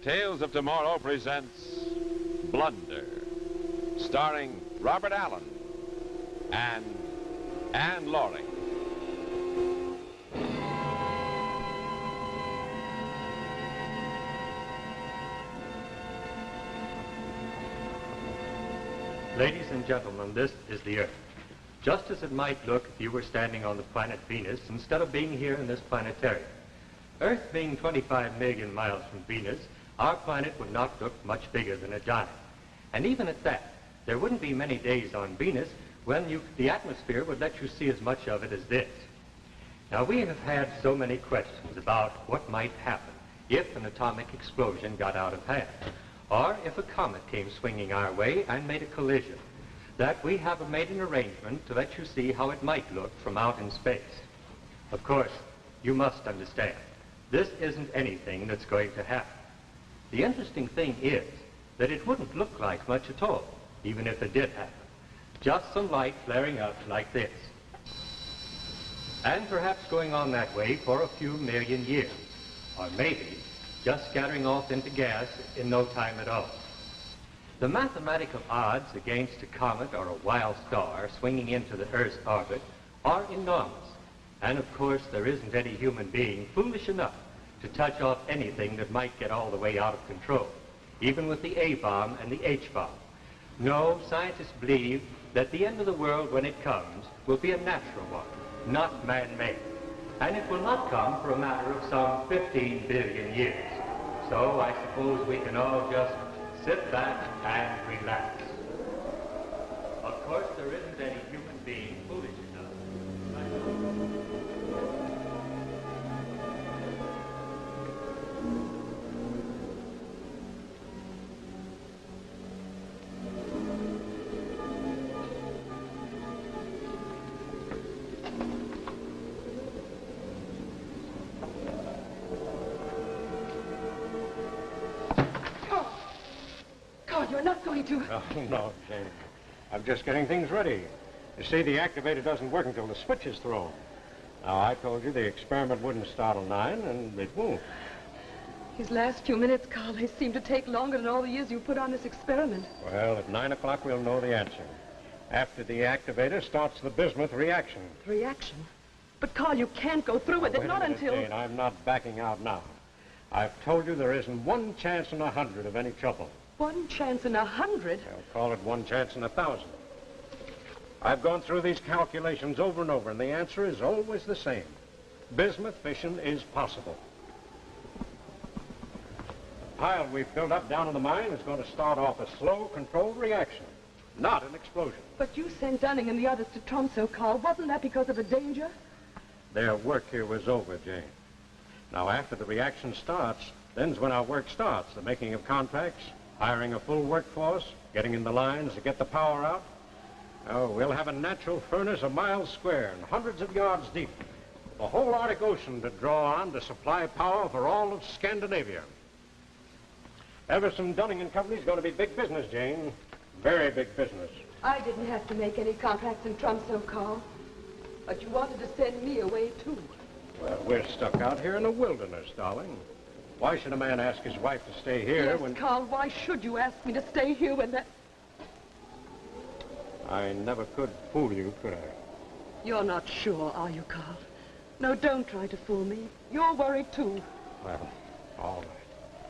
Tales of Tomorrow presents Blunder, starring Robert Allen and Anne Laurie. Ladies and gentlemen, this is the Earth. Just as it might look if you were standing on the planet Venus instead of being here in this planetarium. Earth being 25 million miles from Venus, our planet would not look much bigger than a giant. And even at that, there wouldn't be many days on Venus when the atmosphere would let you see as much of it as this. Now, we have had so many questions about what might happen if an atomic explosion got out of hand, or if a comet came swinging our way and made a collision, that we have made an arrangement to let you see how it might look from out in space. Of course, you must understand, this isn't anything that's going to happen. The interesting thing is that it wouldn't look like much at all, even if it did happen. Just some light flaring up like this. And perhaps going on that way for a few million years. Or maybe just scattering off into gas in no time at all. The mathematical odds against a comet or a wild star swinging into the Earth's orbit are enormous. And of course, there isn't any human being foolish enough to touch off anything that might get all the way out of control, even with the A-bomb and the H-bomb. No, scientists believe that the end of the world, when it comes, will be a natural one, not man-made. And it will not come for a matter of some 15 billion years. So I suppose we can all just sit back and relax. Of course, there isn't any human being foolish enough. You're not going to... Oh, no, Jane. I'm just getting things ready. You see, the activator doesn't work until the switch is thrown. Now, I told you the experiment wouldn't start till 9, and it won't. These last few minutes, Carl, they seem to take longer than all the years you put on this experiment. Well, at 9 o'clock, we'll know the answer. After the activator starts the bismuth reaction. Reaction? But, Carl, you can't go through with it, not until... Jane, I'm not backing out now. I've told you there isn't one chance in 100 of any trouble. 1 chance in 100? I'll call it 1 chance in 1,000. I've gone through these calculations over and over, and the answer is always the same. Bismuth fission is possible. The pile we've filled up down in the mine is going to start off a slow, controlled reaction, not an explosion. But you sent Dunning and the others to Tromso, Carl. Wasn't that because of the danger? Their work here was over, Jane. Now, after the reaction starts, then's when our work starts, the making of contracts, hiring a full workforce, getting in the lines to get the power out. Oh, we'll have a natural furnace a mile square and hundreds of yards deep. The whole Arctic Ocean to draw on to supply power for all of Scandinavia. Everson, Dunning and Company's going to be big business, Jane. Very big business. I didn't have to make any contracts in Tromso, Carl. But you wanted to send me away, too. Well, we're stuck out here in the wilderness, darling. Why should a man ask his wife to stay here yes, when... Carl, why should you ask me to stay here when that... I never could fool you, could I? You're not sure, are you, Carl? No, don't try to fool me. You're worried, too. Well, all right.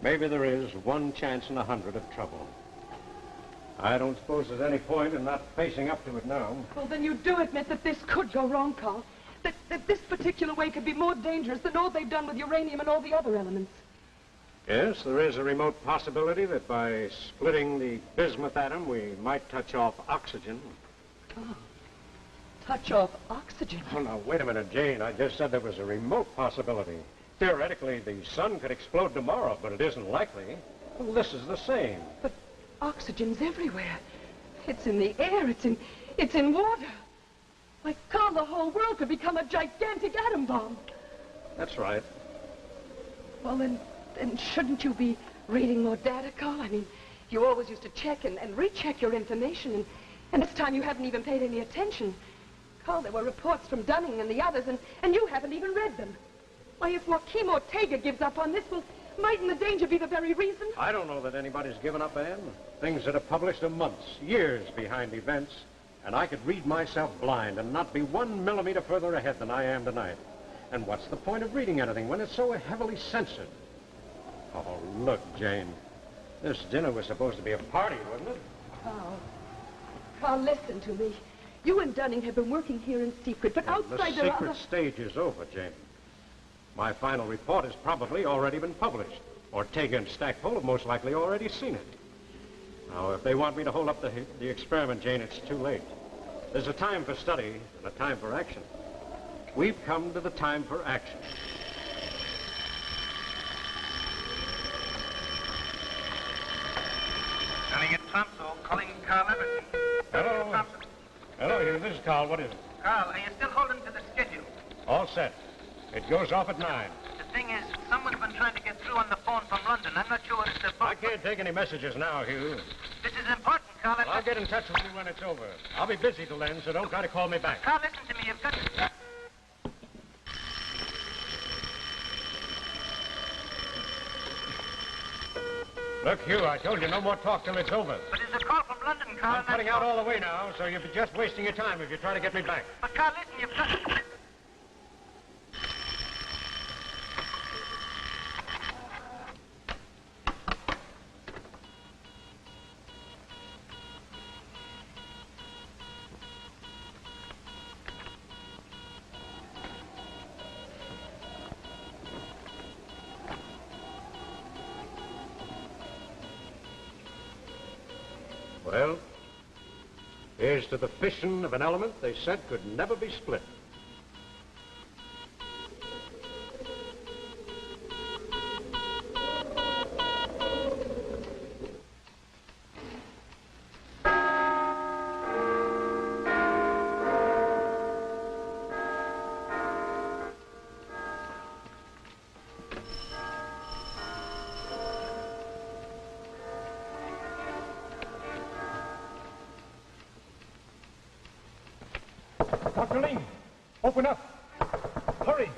Maybe there is 1 chance in 100 of trouble. I don't suppose there's any point in not facing up to it now. Well, then you do admit that this could go wrong, Carl. That this particular way could be more dangerous than all they've done with uranium and all the other elements. Yes, there is a remote possibility that by splitting the bismuth atom, we might touch off oxygen. Oh, touch off oxygen? Oh, now, wait a minute, Jane. I just said there was a remote possibility. Theoretically, the sun could explode tomorrow, but it isn't likely. Well, this is the same. But oxygen's everywhere. It's in the air. It's in water. Why, Carl, the whole world could become a gigantic atom bomb. That's right. Well, then shouldn't you be reading more data, Carl? I mean, you always used to check and recheck your information, and this time you haven't even paid any attention. Carl, there were reports from Dunning and the others, and you haven't even read them. Why, if Joaquim Ortega gives up on this, well, Mightn't the danger be the very reason? I don't know that anybody's given up, Anne. Things that are published are months, years behind events, and I could read myself blind and not be 1 millimeter further ahead than I am tonight. And what's the point of reading anything when it's so heavily censored? Oh, look, Jane. This dinner was supposed to be a party, wasn't it? Carl, listen to me. You and Dunning have been working here in secret, but outside the there are secret other... stage is over, Jane. My final report has probably already been published. Ortega and Stackpole have most likely already seen it. Now, if they want me to hold up the experiment, Jane, it's too late. There's a time for study and a time for action. We've come to the time for action. Running at Thompson, calling Carl Everton. Hello. Thompson. Hello, here. This is Carl. What is it? Carl, are you still holding to the schedule? All set. It goes off at 9. The thing is, someone's been trying to get through on the phone from London. I'm not sure what it's about. I can't take any messages now, Hugh. This is important, Carl. Well, I'll get in touch with you when it's over. I'll be busy till then, so don't try to call me back. Carl, listen to me. You've got to... Look, Hugh, I told you no more talk till it's over. But there's a call from London, Carl. I'm cutting out all the way now, so you'll be just wasting your time if you try to get me back. But, Carl, listen, you've got... Well, here's to the fission of an element they said could never be split. Dr. Ling, open up. Hurry.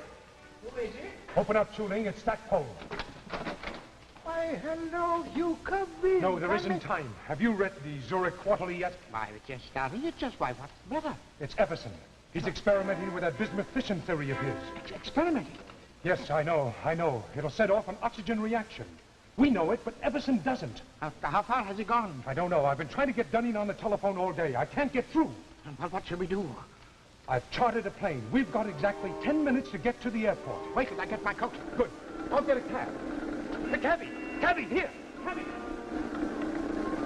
Who is it? Open up, Chu Ling. It's Stackpole. Why, hello, you come in. No, there isn't time. Have you read the Zurich Quarterly yet? Why, we're just starting it. Just why, what's the matter? It's Everson. He's experimenting with that bismuth fission theory of his. Experimenting. Yes, I know. It'll set off an oxygen reaction. We know it, but Everson doesn't. How far has he gone? I don't know. I've been trying to get Dunning on the telephone all day. I can't get through. Well, what shall we do? I've chartered a plane. We've got exactly 10 minutes to get to the airport. Wait till I get my coat. Good. I'll get a cab. The cabby! Cabby, here! Cabby!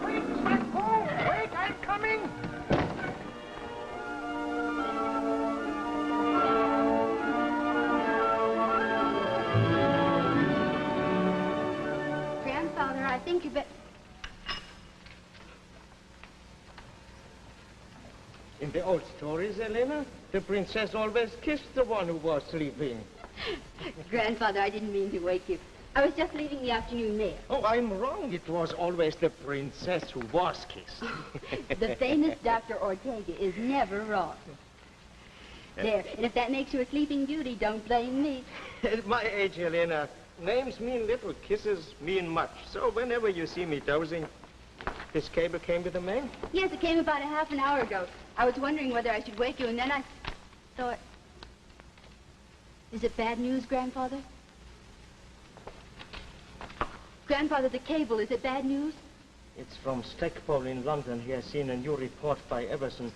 Wait, Stackpole! Wait, I'm coming! Grandfather, I think you better... In the old stories, Elena, the princess always kissed the one who was sleeping. Grandfather, I didn't mean to wake you. I was just leaving the afternoon mail. Oh, I'm wrong. It was always the princess who was kissed. The famous Dr. Ortega is never wrong. There, and if that makes you a sleeping beauty, don't blame me. At my age, Elena, names mean little, kisses mean much. So whenever you see me dozing, this cable came with the mail? Yes, it came about a half an hour ago. I was wondering whether I should wake you, and then I thought... Is it bad news, Grandfather? Grandfather, the cable, is it bad news? It's from Stackpole in London. He has seen a new report by Everson.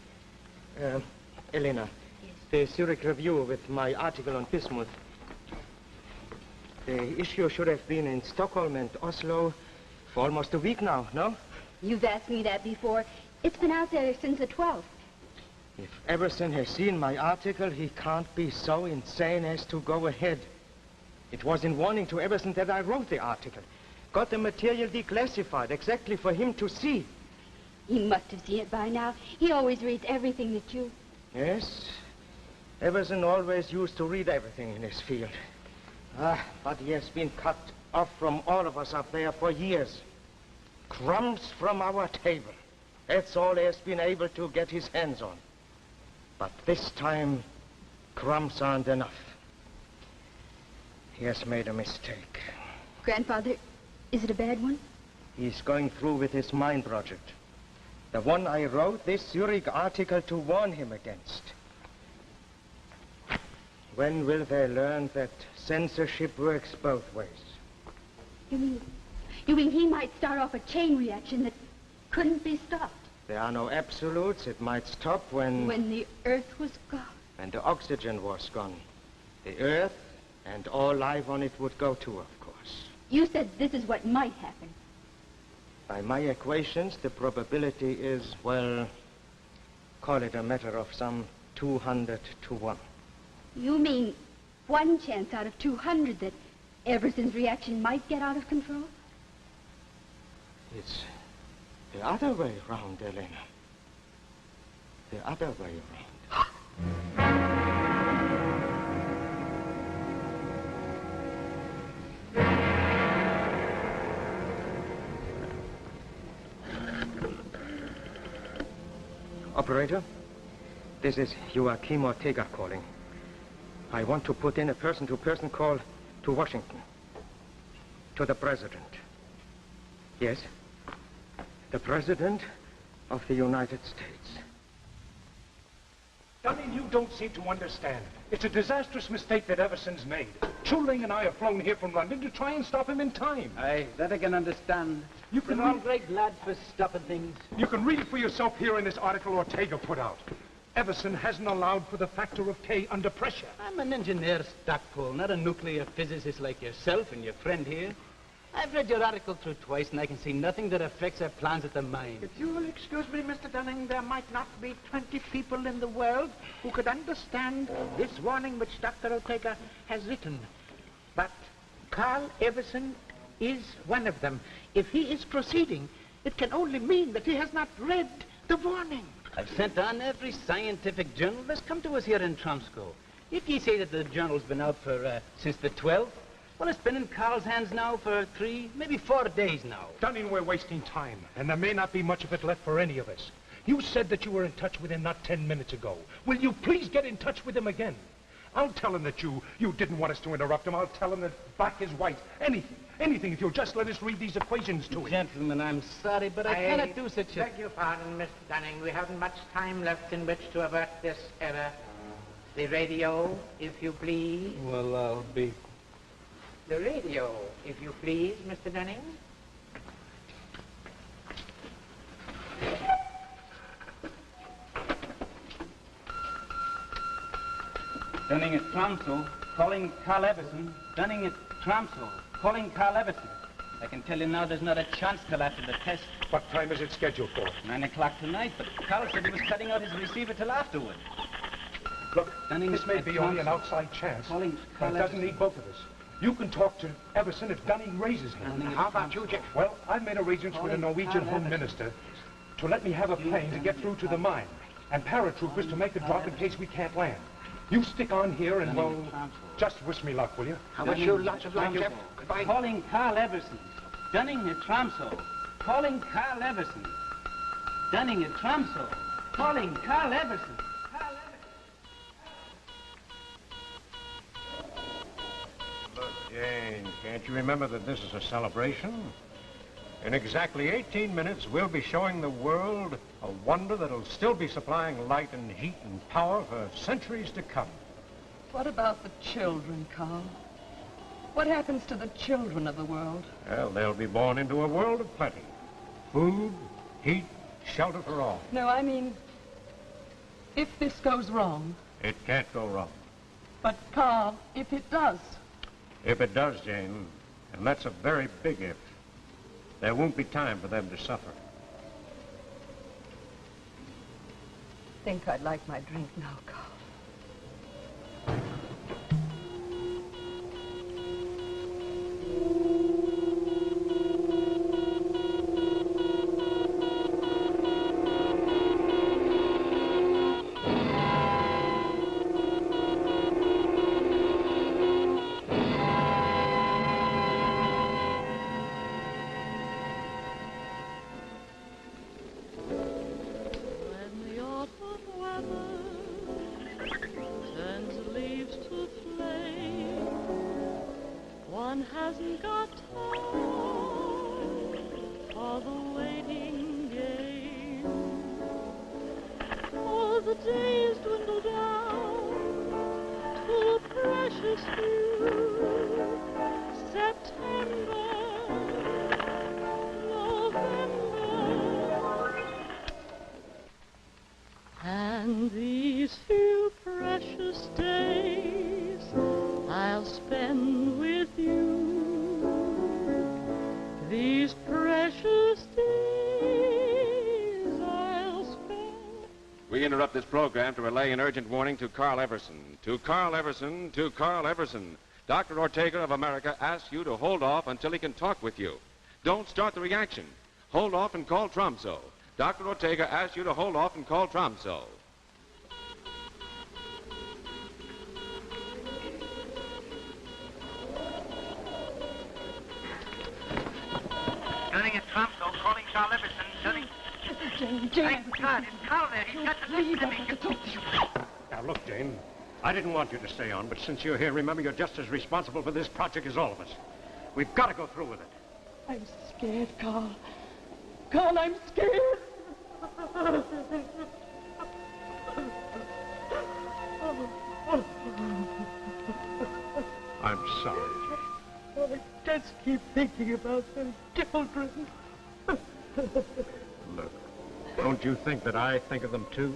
Elena, Yes. the Zurich Review with my article on bismuth. The issue should have been in Stockholm and Oslo for almost a week now, no? You've asked me that before. It's been out there since the 12th. If Everson has seen my article, he can't be so insane as to go ahead. It was in warning to Everson that I wrote the article. Got the material declassified exactly for him to see. He must have seen it by now. He always reads everything that you... Yes, Everson always used to read everything in his field. But he has been cut off from all of us up there for years. Crumbs from our table. That's all he has been able to get his hands on. But this time, crumbs aren't enough. He has made a mistake. Grandfather, is it a bad one? He's going through with his mine project. The one I wrote this Zurich article to warn him against. When will they learn that censorship works both ways? You mean he might start off a chain reaction that couldn't be stopped? There are no absolutes. It might stop when... When the Earth was gone. When the oxygen was gone. The Earth and all life on it would go too, of course. You said this is what might happen. By my equations, the probability is, well, call it a matter of some 200 to 1. You mean 1 chance out of 200 that Everson's reaction might get out of control? It's the other way round, Elena. The other way round. Operator, this is Joachim Ortega calling. I want to put in a person-to-person call to Washington. To the President. Yes? The President of the United States. Dunning, you don't seem to understand. It's a disastrous mistake that Everson's made. Chuling and I have flown here from London to try and stop him in time. Aye, that I can understand. You can They're all great lads for stopping things. You can read it for yourself here in this article Ortega put out. Everson hasn't allowed for the factor of K under pressure. I'm an engineer, Stackpole, not a nuclear physicist like yourself and your friend here. I've read your article through twice, and I can see nothing that affects our plans at the mine. If you will excuse me, Mr. Dunning, there might not be 20 people in the world who could understand this warning which Dr. Ortega has written. But Carl Everson is one of them. If he is proceeding, it can only mean that he has not read the warning. I've sent on every scientific journal that's come to us here in Tromsco. If ye say that the journal's been out for since the 12th, well, it's been in Carl's hands now for 3, maybe 4 days now. Dunning, we're wasting time, and there may not be much of it left for any of us. You said that you were in touch with him not 10 minutes ago. Will you please get in touch with him again? I'll tell him that you didn't want us to interrupt him. I'll tell him that black is white. Anything, if you'll just let us read these equations to him. Gentlemen, I'm sorry, but I cannot do such a... beg your pardon, Mr. Dunning. We haven't much time left in which to avert this error. The radio, if you please. Well, I'll be... The radio, if you please, Mr. Dunning. Dunning at Tromsø, calling Carl Everson. Dunning at Tromsø, calling Carl Everson. I can tell you now there's not a chance till after the test. What time is it scheduled for? 9 o'clock tonight, but Carl said he was cutting out his receiver till afterward. Look, Dunning this may be only an outside chance, calling but Carl it doesn't Everson. need both of us. You can talk to Everson if Dunning raises him. How about you, Jeff? Well, I've made arrangements with a Norwegian Home Minister to let me have a plane to get through to the mine, and paratroopers to make the drop in case we can't land. You stick on here and, well, just wish me luck, will you? I wish you lots of luck, Jeff. Goodbye. Calling Carl Everson. Dunning at Tromsø. Calling Carl Everson. Dunning at Tromsø. Calling Carl Everson. Carl Everson. Look, Jane, can't you remember that this is a celebration? In exactly 18 minutes, we'll be showing the world a wonder that'll still be supplying light and heat and power for centuries to come. What about the children, Carl? What happens to the children of the world? Well, they'll be born into a world of plenty. Food, heat, shelter for all. No, I mean, if this goes wrong. It can't go wrong. But, Carl, if it does. If it does, Jane, and that's a very big if, there won't be time for them to suffer. Think I'd like my drink now, Carl. these precious days I'll spend. We interrupt this program to relay an urgent warning to Carl Everson. To Carl Everson, to Carl Everson. Dr. Ortega of America asks you to hold off until he can talk with you. Don't start the reaction. Hold off and call Tromso. Dr. Ortega asks you to hold off and call Tromso. Dunning and Tromso calling Carl Everson. Dunning. Jane. Thank God, it's Carl there. He's got to listen to me. Now, look, Jane, I didn't want you to stay on, but since you're here, remember you're just as responsible for this project as all of us. We've got to go through with it. I'm scared, Carl. Carl, I'm scared. I'm sorry, Jane. I just keep thinking about the children. Look, don't you think that I think of them too?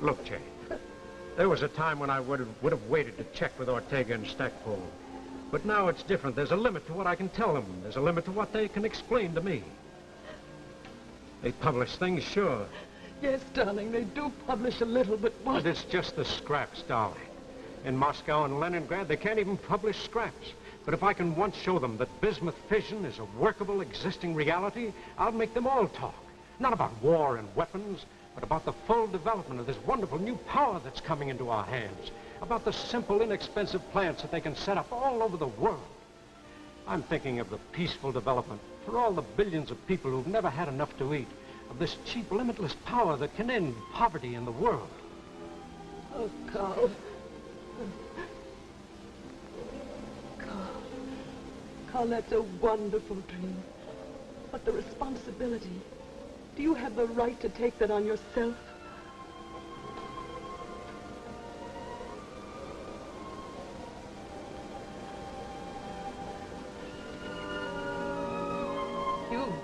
Look, Jane, there was a time when I would have waited to check with Ortega and Stackpole. But now it's different. There's a limit to what I can tell them. There's a limit to what they can explain to me. They publish things, sure. Yes, darling, they do publish a little, but what? But it's just the scraps, darling. In Moscow and Leningrad, they can't even publish scraps. But if I can once show them that bismuth fission is a workable, existing reality, I'll make them all talk. Not about war and weapons, but about the full development of this wonderful new power that's coming into our hands. About the simple, inexpensive plants that they can set up all over the world. I'm thinking of the peaceful development for all the billions of people who've never had enough to eat, of this cheap, limitless power that can end poverty in the world. Oh, Carl. Carl, that's a wonderful dream. But the responsibility, do you have the right to take that on yourself?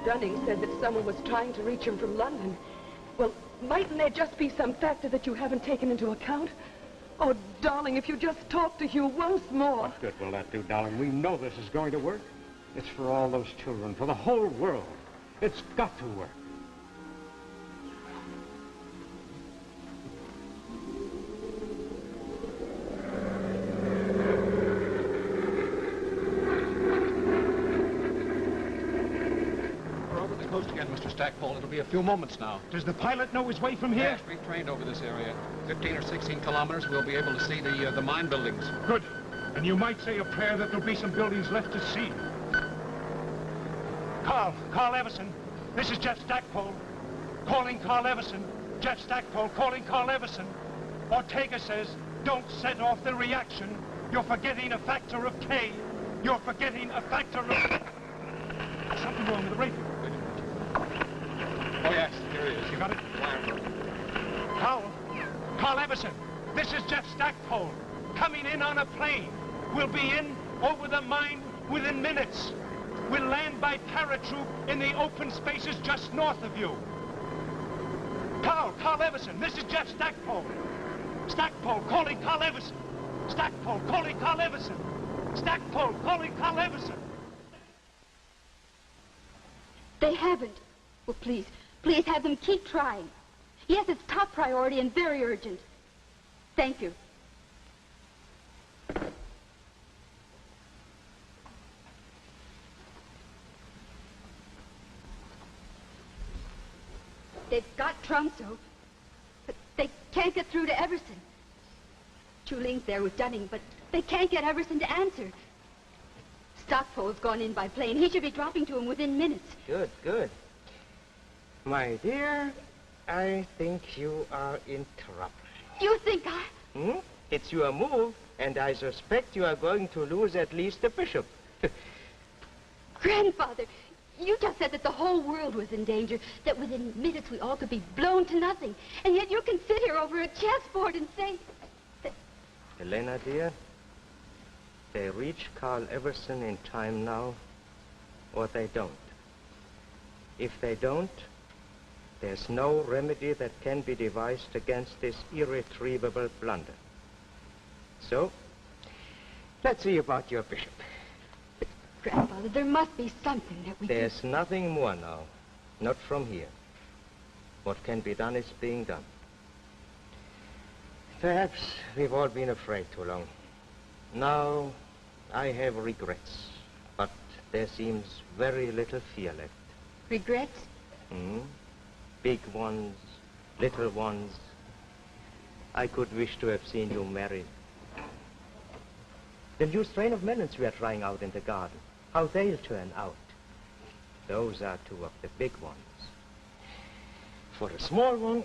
Dunning said that someone was trying to reach him from London. Well, mightn't there just be some factor that you haven't taken into account? Oh, darling, if you just talk to Hugh once more. What good will that do, darling? We know this is going to work. It's for all those children, for the whole world. It's got to work. Stackpole. It'll be a few moments now. Does the pilot know his way from here? Yes, we've trained over this area. 15 or 16 kilometers, we'll be able to see the mine buildings. Good. And you might say a prayer that there'll be some buildings left to see. Carl Everson. This is Jeff Stackpole. Calling Carl Everson. Jeff Stackpole calling Carl Everson. Ortega says, don't set off the reaction. You're forgetting a factor of K. You're forgetting a factor of... There's something wrong with the radio. Oh, yes, here he is. You got it? Carl Everson, this is Jeff Stackpole, coming in on a plane. We'll be in over the mine within minutes. We'll land by paratroop in the open spaces just north of you. Carl Everson, this is Jeff Stackpole. Stackpole calling Carl Everson. Stackpole calling Carl Everson. Stackpole calling Carl Everson. They haven't. Well, please have them keep trying. Yes, it's top priority and very urgent. Thank you. They've got Tromso, but they can't get through to Everson. Chuling's there with Dunning, but they can't get Everson to answer. Stackpole's gone in by plane. He should be dropping to him within minutes. Good. My dear, I think you are in trouble. You think I... It's your move, and I suspect you are going to lose at least the bishop. Grandfather, you just said that the whole world was in danger, that within minutes we all could be blown to nothing. And yet you can sit here over a chessboard and say... Helena, dear, they reach Carl Everson in time now, or they don't. If they don't, there's no remedy that can be devised against this irretrievable blunder. So, let's see about your bishop. Grandfather, Father. There must be something that we There's nothing more now. Not from here. What can be done is being done. Perhaps we've all been afraid too long. Now, I have regrets, but there seems very little fear left. Regrets? Big ones, little ones. I could wish to have seen you married. The new strain of melons we are trying out in the garden, how they'll turn out. Those are two of the big ones. For a small one,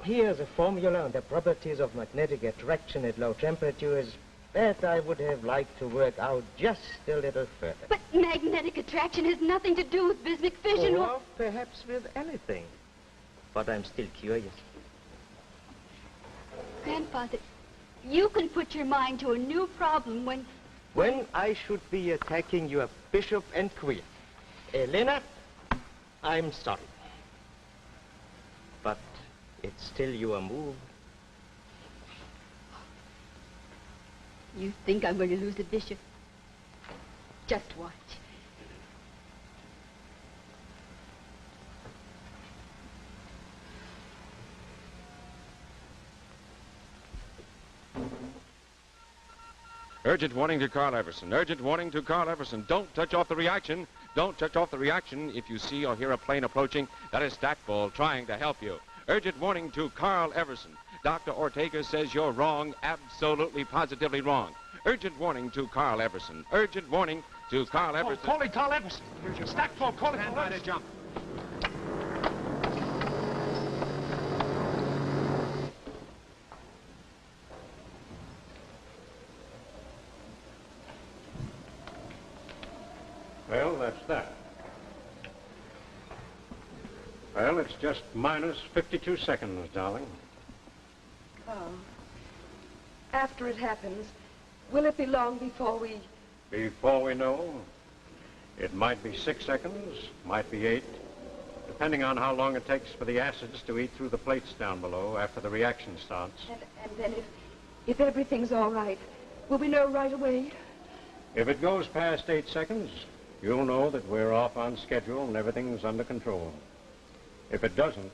here's a formula on the properties of magnetic attraction at low temperatures that I would have liked to work out just a little further. But magnetic attraction has nothing to do with bismuth fission or perhaps with anything. But I'm still curious. Grandfather, you can put your mind to a new problem when... When I should be attacking your bishop and queen. Elena, I'm sorry. But it's still your move. You think I'm going to lose the bishop? Just watch. Urgent warning to Carl Everson. Urgent warning to Carl Everson. Don't touch off the reaction. Don't touch off the reaction if you see or hear a plane approaching that is Stackpole trying to help you. Urgent warning to Carl Everson. Dr. Ortega says you're wrong, absolutely, positively wrong. Urgent warning to Carl Everson. Urgent warning to Carl Everson. Calling Carl Everson. Stackpole, calling Carl Everson. Jump. Well, that's that. Well, it's just minus 52 seconds, darling. Oh. After it happens, will it be long before we... Before we know, it might be 6 seconds, might be 8, depending on how long it takes for the acids to eat through the plates down below after the reaction starts. And then if everything's all right, will we know right away? If it goes past 8 seconds, you'll know that we're off on schedule and everything's under control. If it doesn't,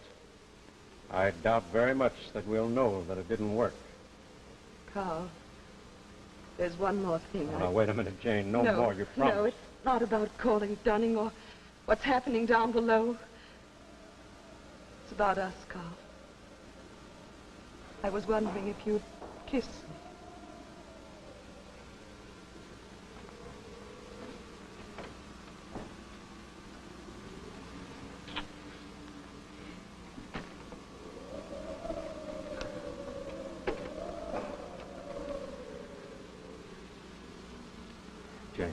I doubt very much that we'll know that it didn't work. Carl, there's one more thing. Now, wait a minute, Jane. No more, you promise. No, it's not about calling Dunning or what's happening down below. It's about us, Carl. I was wondering if you'd kiss me. Jane,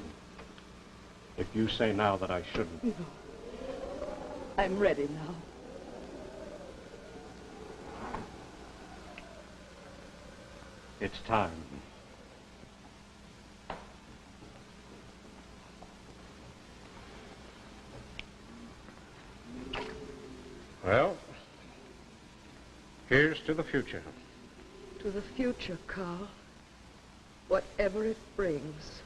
if you say now that I shouldn't... No. I'm ready now. It's time. Well, here's to the future. To the future, Carl. Whatever it brings.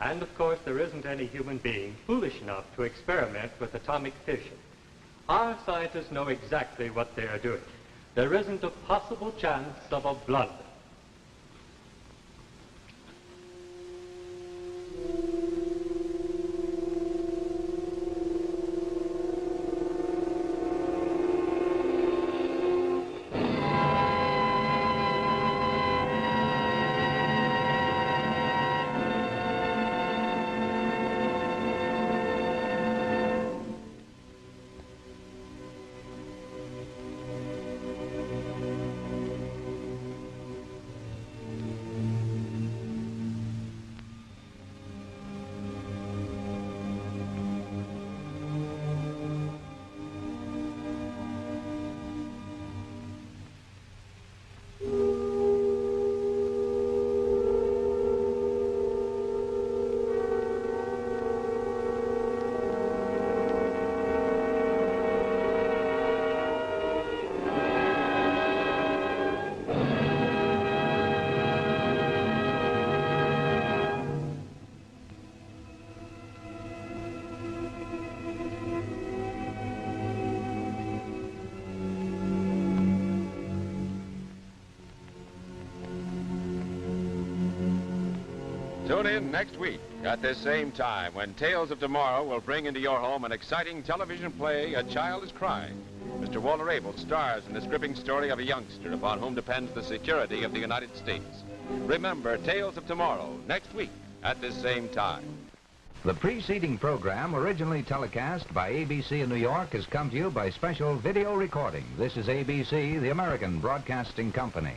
And of course, there isn't any human being foolish enough to experiment with atomic fission. Our scientists know exactly what they are doing. There isn't a possible chance of a blunder. Tune in next week at this same time when Tales of Tomorrow will bring into your home an exciting television play, A Child is Crying. Mr. Walter Abel stars in this gripping story of a youngster upon whom depends the security of the United States. Remember Tales of Tomorrow next week at this same time. The preceding program, originally telecast by ABC in New York, has come to you by special video recording. This is ABC, the American Broadcasting Company.